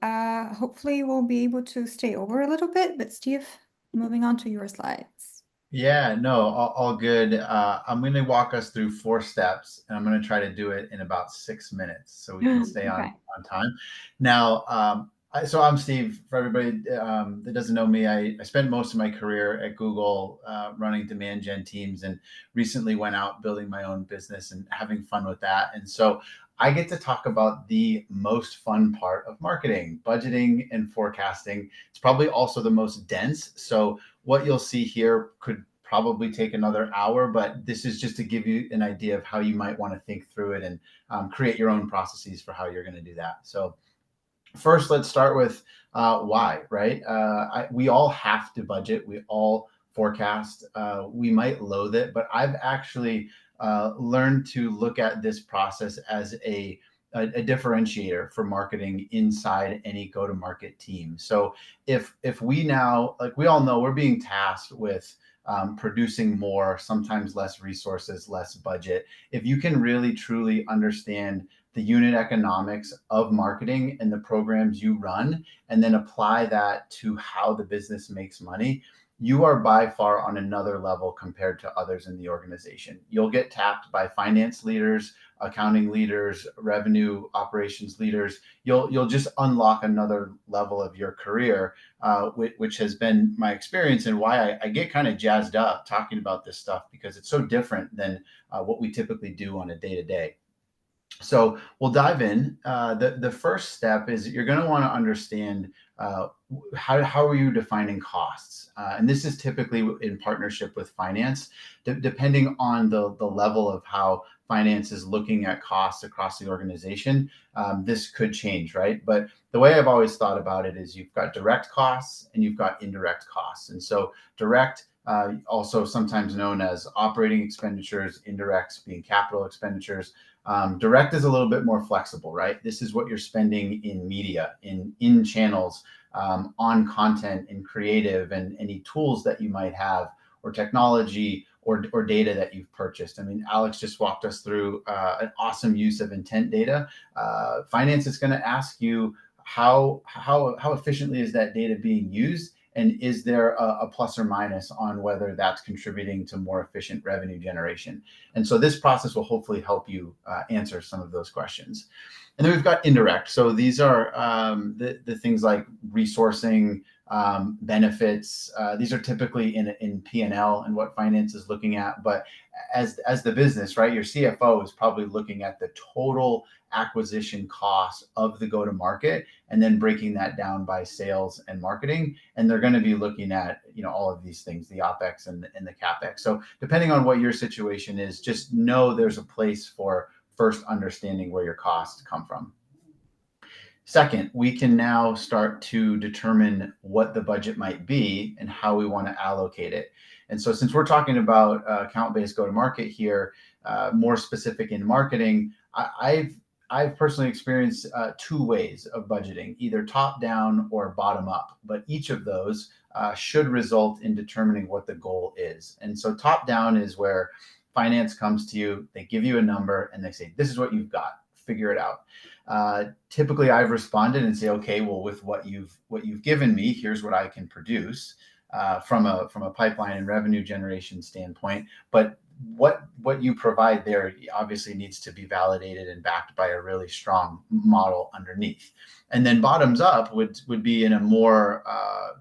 Hopefully we'll be able to stay over a little bit, but Steve, moving on to your slides. Yeah, no, all good. I'm going to walk us through 4 steps, and I'm going to try to do it in about 6 minutes so we can stay Okay. on time. Now, so I'm Steve. For everybody that doesn't know me, I spent most of my career at Google running demand gen teams, and recently went out building my own business and having fun with that. And so I get to talk about the most fun part of marketing, budgeting and forecasting. It's probably also the most dense. So what you'll see here could probably take another hour, but this is just to give you an idea of how you might want to think through it and create your own processes for how you're going to do that. So first, let's start with why, right? We all have to budget. We all forecast. We might loathe it, but I've actually learned to look at this process as a differentiator for marketing inside any go-to-market team. So if we now, like we all know, we're being tasked with producing more, sometimes less resources, less budget. If you can really truly understand the unit economics of marketing and the programs you run, and then apply that to how the business makes money, you are by far on another level compared to others in the organization. You'll get tapped by finance leaders, accounting leaders, revenue operations leaders. You'll just unlock another level of your career, which has been my experience and why I get kind of jazzed up talking about this stuff, because it's so different than what we typically do on a day-to-day. So we'll dive in. The first step is you're going to want to understand how are you defining costs? And this is typically in partnership with finance, depending on the level of how finance is looking at costs across the organization. This could change, right? But the way I've always thought about it is you've got direct costs and you've got indirect costs. And so direct, also sometimes known as operating expenditures, indirects being capital expenditures. Direct is a little bit more flexible, right? This is what you're spending in media, in channels, on content, in creative, and any tools that you might have, or technology, or data that you've purchased. I mean, Alex just walked us through an awesome use of intent data. Finance is going to ask you how efficiently is that data being used, and is there a plus or minus on whether that's contributing to more efficient revenue generation? And so this process will hopefully help you answer some of those questions. And then we've got indirect. So these are the things like resourcing, benefits. These are typically in P&L and what finance is looking at. But as the business, right, your CFO is probably looking at the total acquisition cost of the go-to-market and then breaking that down by sales and marketing. And they're going to be looking at, all of these things, the OpEx and the CapEx. So depending on what your situation is, just know there's a place for first understanding where your costs come from. Second, we can now start to determine what the budget might be and how we want to allocate it. And so since we're talking about account-based go-to-market here, more specific in marketing, I've personally experienced two ways of budgeting, either top-down or bottom-up, but each of those should result in determining what the goal is. And so top-down is where finance comes to you, they give you a number, and they say, this is what you've got, figure it out. Typically, I've responded and say, okay, well, with what you've given me, here's what I can produce from a pipeline and revenue generation standpoint. But what you provide there obviously needs to be validated and backed by a really strong model underneath. And then bottoms up would be in a more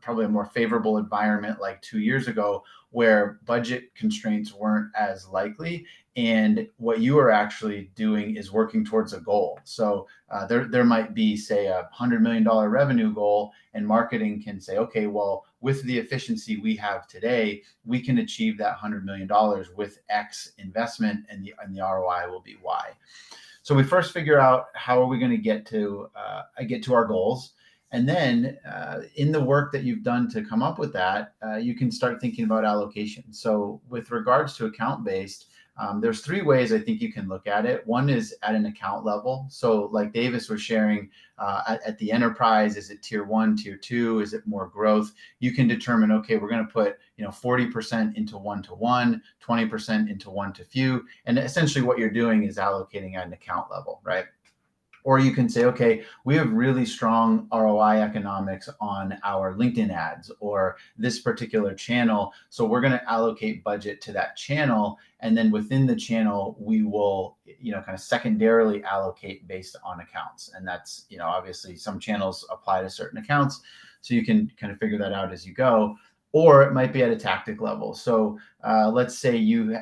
probably a more favorable environment like 2 years ago, where budget constraints weren't as likely. And what you are actually doing is working towards a goal. So there might be, say, $100 million revenue goal, and marketing can say, okay, well, with the efficiency we have today, we can achieve that $100 million with X investment, and the ROI will be Y. So we first figure out how are we going to get to our goals. And then in the work that you've done to come up with that, you can start thinking about allocation. So with regards to account-based, there's three ways I think you can look at it. One is at an account level. So like Davis was sharing, at the enterprise, is it tier 1, tier 2? Is it more growth? You can determine, okay, we're going to put 40% into one-to-one, 20% into one-to-few. And essentially what you're doing is allocating at an account level, right? Or you can say, okay, we have really strong ROI economics on our LinkedIn ads or this particular channel. So we're going to allocate budget to that channel. And then within the channel, we will, kind of secondarily allocate based on accounts. And that's, obviously some channels apply to certain accounts. So you can kind of figure that out as you go. Or it might be at a tactic level. So let's say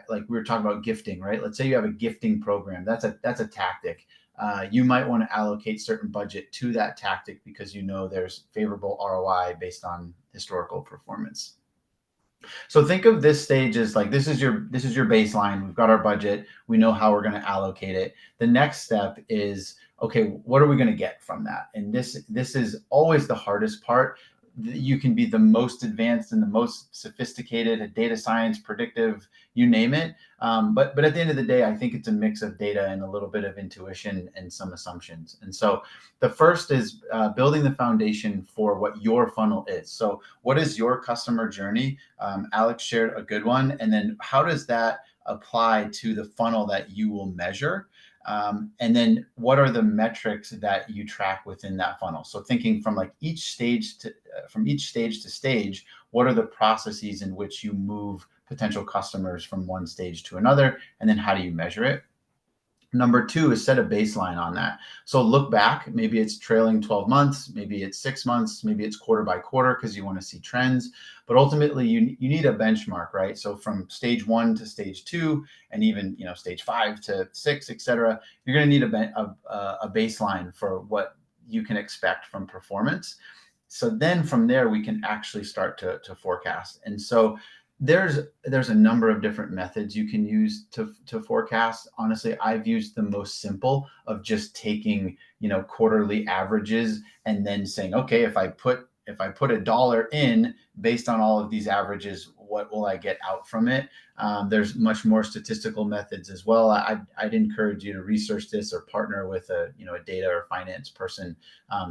like we were talking about gifting, right? Let's say you have a gifting program. That's a tactic. You might want to allocate certain budget to that tactic because there's favorable ROI based on historical performance. So think of this stage as like this is your baseline. We've got our budget. We know how we're going to allocate it. The next step is, okay, what are we going to get from that? And this is always the hardest part. You can be the most advanced and the most sophisticated at data science, predictive, you name it. But at the end of the day, I think it's a mix of data and a little bit of intuition and some assumptions. And so the first is building the foundation for what your funnel is. So what is your customer journey? Alex shared a good one. And then how does that apply to the funnel that you will measure? And then what are the metrics that you track within that funnel? So thinking from like each stage to stage, what are the processes in which you move potential customers from one stage to another? And then how do you measure it? Number two is set a baseline on that. So look back, maybe it's trailing 12 months, maybe it's 6 months, maybe it's quarter by quarter because you want to see trends. But ultimately, you need a benchmark, right? So from stage 1 to stage 2, and even stage 5 to 6, et cetera, you're going to need a baseline for what you can expect from performance. So then from there, we can actually start to forecast. And so there's a number of different methods you can use to forecast. Honestly, I've used the most simple of just taking quarterly averages and then saying, okay, if I put $1 in based on all of these averages, what will I get out from it? There's much more statistical methods as well. I'd encourage you to research this or partner with a data or finance person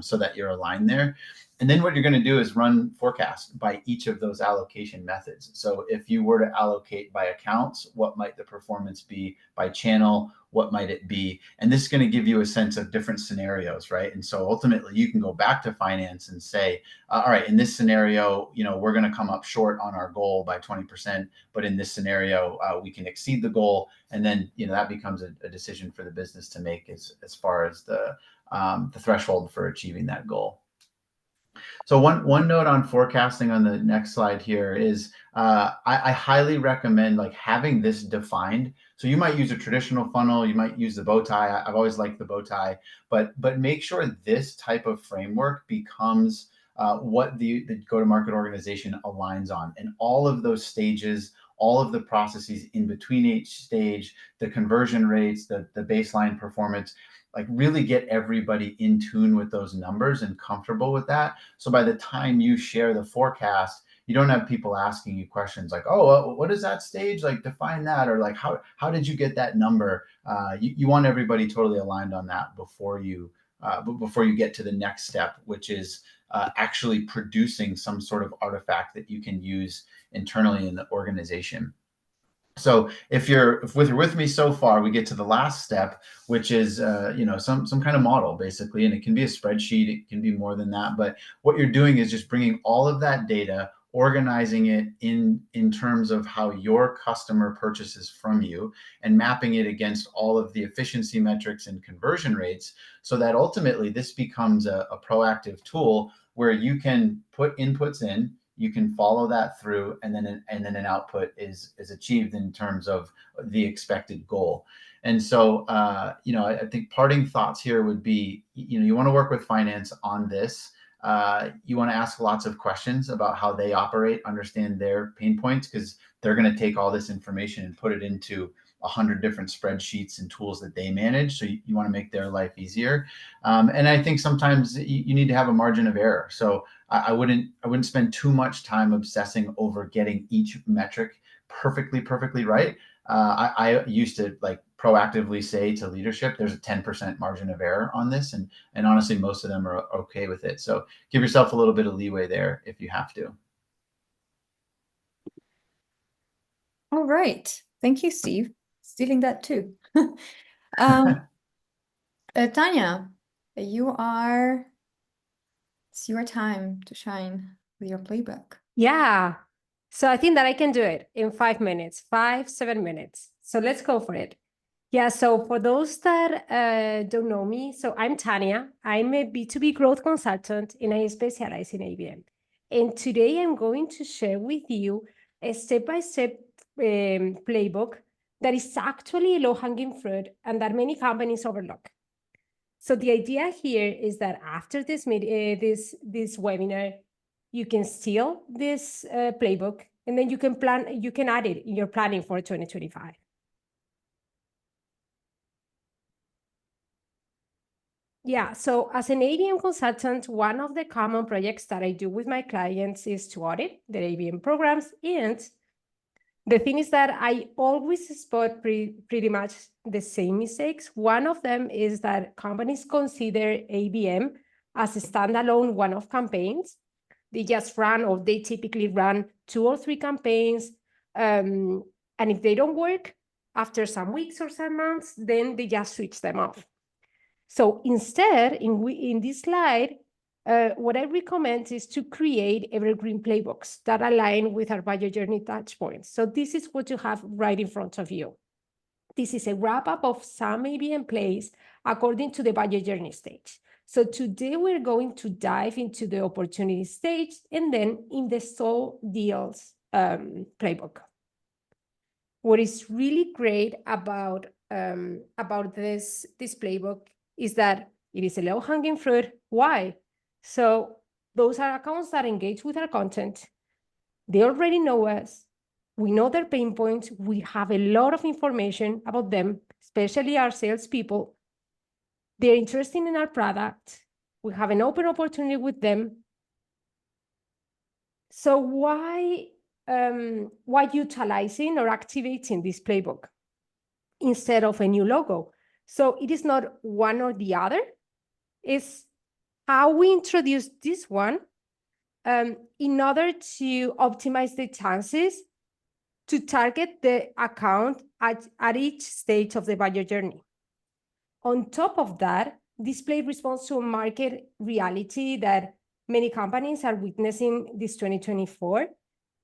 so that you're aligned there. And then what you're going to do is run forecasts by each of those allocation methods. So if you were to allocate by accounts, what might the performance be? By channel, what might it be? And this is going to give you a sense of different scenarios, right? And so ultimately you can go back to finance and say, all right, in this scenario, we're going to come up short on our goal by 20%, but in this scenario, scenario, we can exceed the goal, and then that becomes a decision for the business to make as far as the threshold for achieving that goal. So one note on forecasting on the next slide here is I highly recommend like having this defined. So you might use a traditional funnel, you might use the bow tie. I've always liked the bow tie, but make sure this type of framework becomes what the go-to-market organization aligns on, and all of those stages, all of the processes in between each stage, the conversion rates, the baseline performance, like really get everybody in tune with those numbers and comfortable with that. So by the time you share the forecast, you don't have people asking you questions like, oh, what is that stage? Like define that, or like, how did you get that number? You want everybody totally aligned on that before you get to the next step, which is actually producing some sort of artifact that you can use internally in the organization. So if you're with me so far, we get to the last step, which is some kind of model basically, and it can be a spreadsheet, it can be more than that. But what you're doing is just bringing all of that data, organizing it in terms of how your customer purchases from you, and mapping it against all of the efficiency metrics and conversion rates, so that ultimately this becomes a proactive tool where you can put inputs in, you can follow that through, and then an output is achieved in terms of the expected goal. And so, I think parting thoughts here would be, you want to work with finance on this. You want to ask lots of questions about how they operate, understand their pain points, because they're going to take all this information and put it into 100 different spreadsheets and tools that they manage. So you want to make their life easier. And I think sometimes you need to have a margin of error. So I wouldn't spend too much time obsessing over getting each metric perfectly right. I used to like proactively say to leadership, there's a 10% margin of error on this. And honestly, most of them are okay with it. So give yourself a little bit of leeway there if you have to. All right. Thank you, Steve. Stealing that too. Tanya, it's your time to shine with your playbook. Yeah. So I think that I can do it in 5 minutes, 7 minutes. So let's go for it. Yeah. So for those that don't know me, so I'm Tanya. I'm a B2B growth consultant and I specialize in ABM. And today I'm going to share with you a step-by-step playbook that is actually low-hanging fruit and that many companies overlook. So the idea here is that after this webinar, you can steal this playbook, and then you can add it in your planning for 2025. Yeah, so as an ABM consultant, one of the common projects that I do with my clients is to audit their ABM programs. And the thing is that I always spot pretty much the same mistakes. One of them is that companies consider ABM as a standalone one-off campaigns. They just run, or they typically run 2 or 3 campaigns. And if they don't work after some weeks or some months, then they just switch them off. So instead, in this slide, what I recommend is to create evergreen playbooks that align with our buyer journey touchpoints. So this is what you have right in front of you. This is a wrap-up of some ABM plays according to the buyer journey stage. So today we're going to dive into the opportunity stage and then in the sold deals playbook. What is really great about this playbook is that it is a low-hanging fruit. Why? So those are accounts that engage with our content. They already know us. We know their pain points. We have a lot of information about them, especially our salespeople. They're interested in our product. We have an open opportunity with them. So why utilizing or activating this playbook instead of a new logo? So it is not one or the other. It's how we introduce this one in order to optimize the chances to target the account at each stage of the buyer journey. On top of that, this play responds to a market reality that many companies are witnessing this 2024.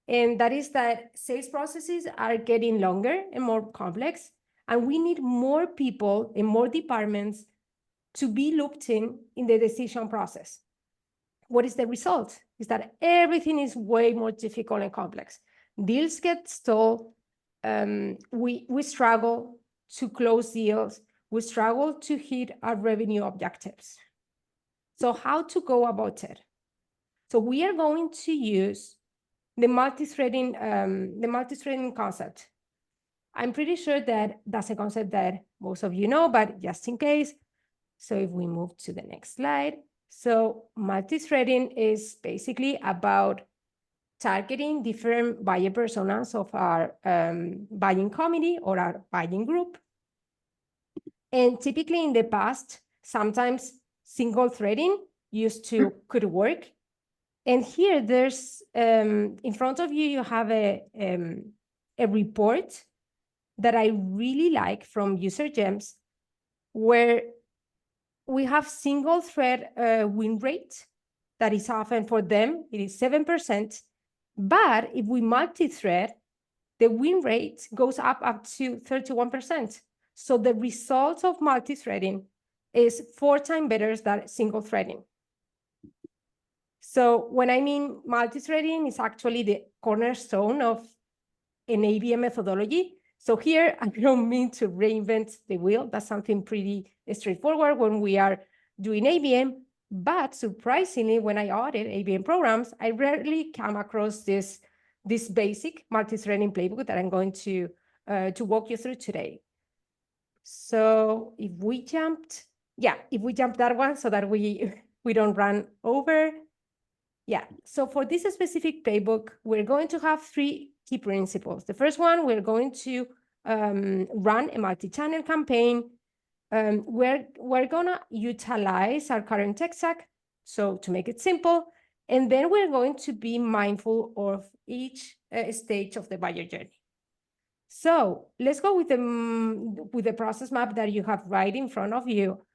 And that is that sales processes are getting longer and more complex, and we need more people and more departments to be looped in the decision process. What is the result? Is that everything is way more difficult and complex. Deals get stalled. We struggle to close deals. We struggle to hit our revenue objectives. So how to go about it? So we are going to use the multi-threading concept. I'm pretty sure that that's a concept that most of you know, but just in case. So if we move to the next slide. So multi-threading is basically about targeting different buyer personas of our buying committee or our buying group. And typically in the past, sometimes single threading could work. And here there's, in front of you, you have a report that I really like from User Gems, where we have single thread win rate that is often for them, it is 7%. But if we multi-thread, the win rate goes up to 31%. So the result of multi-threading is 4 times better than single threading. So when I mean multi-threading is actually the cornerstone of an ABM methodology. So here, I don't mean to reinvent the wheel. That's something pretty straightforward when we are doing ABM. But surprisingly, when I audit ABM programs, I rarely come across this basic multi-threading playbook that I'm going to walk you through today. So if we jump that one so that we don't run over. Yeah, so for this specific playbook, we're going to have 3 key principles. The first one, we're going to run a multi-channel campaign. We're gonna utilize our current tech stack, so to make it simple, and then we're going to be mindful of each stage of the buyer journey. So let's go with the process map that you have right in front of you.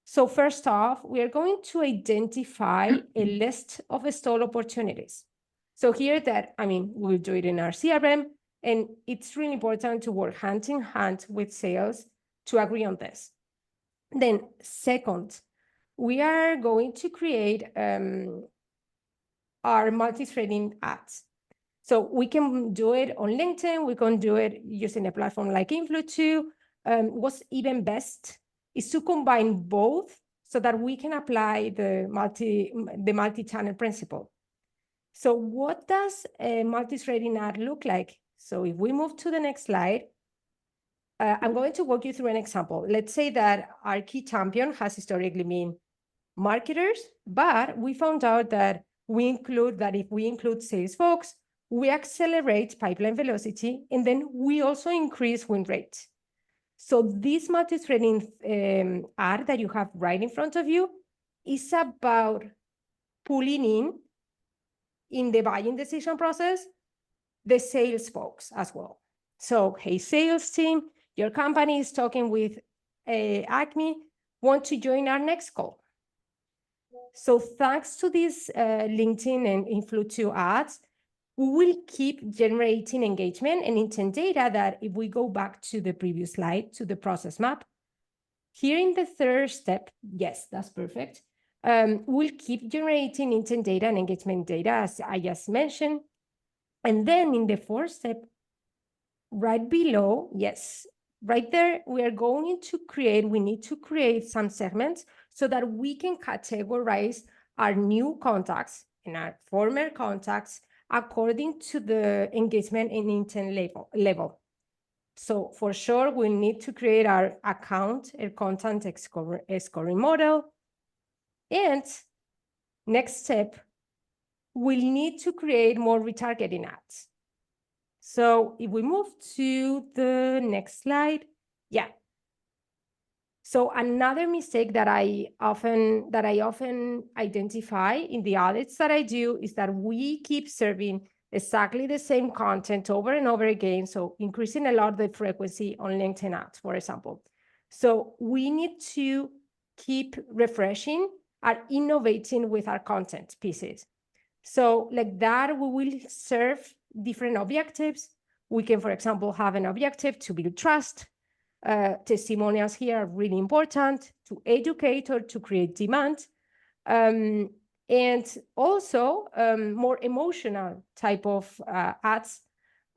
So first off, we are going to identify a list of stall opportunities. So here we'll do it in our CRM, and it's really important to work hand in hand with sales to agree on this. Then second, we are going to create our multi-threading ads. So we can do it on LinkedIn, we can do it using a platform like Influ2. What's even best is to combine both so that we can apply the multi-channel principle. So what does a multi-threading ad look like? So if we move to the next slide, I'm going to walk you through an example. Let's say that our key champion has historically been marketers, but we found out that if we include sales folks, we accelerate pipeline velocity, and then we also increase win rate. So this multi-threading ad that you have right in front of you is about pulling in the buying decision process, the sales folks as well. So, hey, sales team, your company is talking with Acme, want to join our next call. So thanks to this LinkedIn and Influ2 ads, we will keep generating engagement and intent data that if we go back to the previous slide, to the process map, here in the third step, yes, that's perfect. We'll keep generating intent data and engagement data, as I just mentioned. And then in the fourth step, right below, yes, right there, we need to create some segments so that we can categorize our new contacts and our former contacts according to the engagement and intent level. So for sure, we need to create our account and content scoring model. And next step, we'll need to create more retargeting ads. So if we move to the next slide, yeah. So another mistake that I often identify in the audits that I do is that we keep serving exactly the same content over and over again, so increasing a lot the frequency on LinkedIn ads, for example. So we need to keep refreshing and innovating with our content pieces. So like that, we will serve different objectives. We can, for example, have an objective to build trust. Testimonials here are really important, to educate or to create demand. And also more emotional type of ads,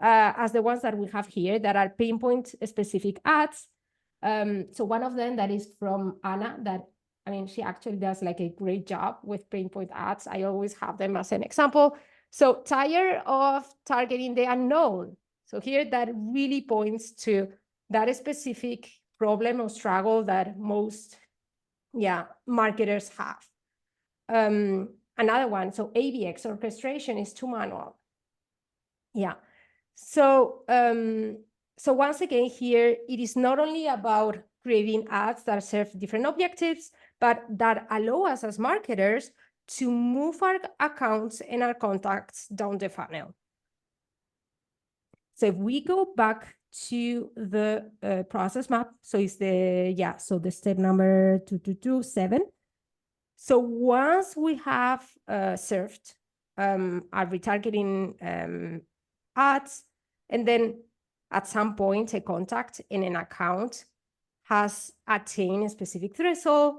as the ones that we have here that are pinpoint specific ads. So one of them that is from Anna, that, I mean, she actually does like a great job with pinpoint ads. I always have them as an example. So tired of targeting the unknown. So here that really points to that specific problem or struggle that most marketers have. Another one, so ABX orchestration is too manual. Yeah. So so once again here, it is not only about creating ads that serve different objectives, but that allow us as marketers to move our accounts and our contacts down the funnel. So if we go back to the process map, so it's so the step number 227. So once we have served our retargeting ads, and then at some point a contact in an account has attained a specific threshold,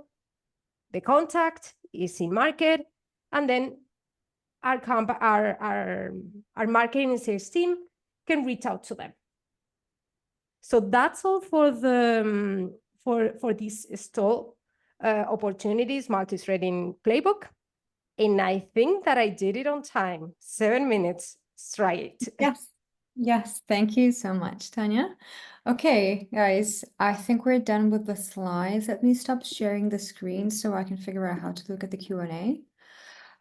the contact is in market, and then our marketing and sales team can reach out to them. So that's all for the for these stall opportunities multi-threading playbook. And I think that I did it on time, 7 minutes straight. Yes. Yes, thank you so much, Tanya. Okay, guys, I think we're done with the slides. Let me stop sharing the screen so I can figure out how to look at the Q&A.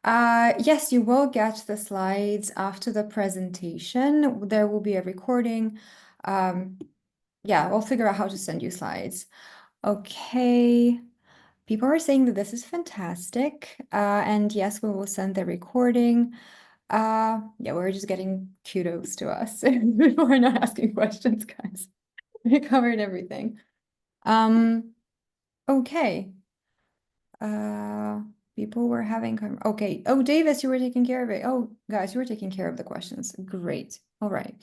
Yes, you will get the slides after the presentation. There will be a recording. Yeah, we'll figure out how to send you slides. Okay. People are saying that this is fantastic. And yes, we will send the recording. Yeah, we're just getting kudos to us. We're not asking questions, guys. We covered everything. Okay. People were having, okay. Oh, Davis, you were taking care of it. Oh, guys, you were taking care of the questions. Great. All right.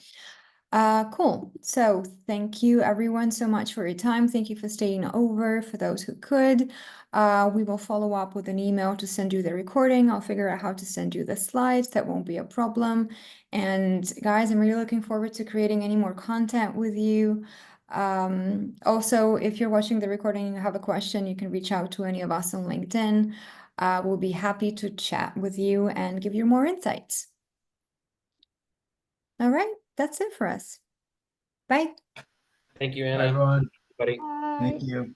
Cool. So thank you everyone so much for your time. Thank you for staying over for those who could. We will follow up with an email to send you the recording. I'll figure out how to send you the slides. That won't be a problem. And guys, I'm really looking forward to creating any more content with you. Also, if you're watching the recording and you have a question, you can reach out to any of us on LinkedIn. We'll be happy to chat with you and give you more insights. All right, that's it for us. Bye. Thank you, Bye, Anna. everyone. Buddy. Bye. Thank you.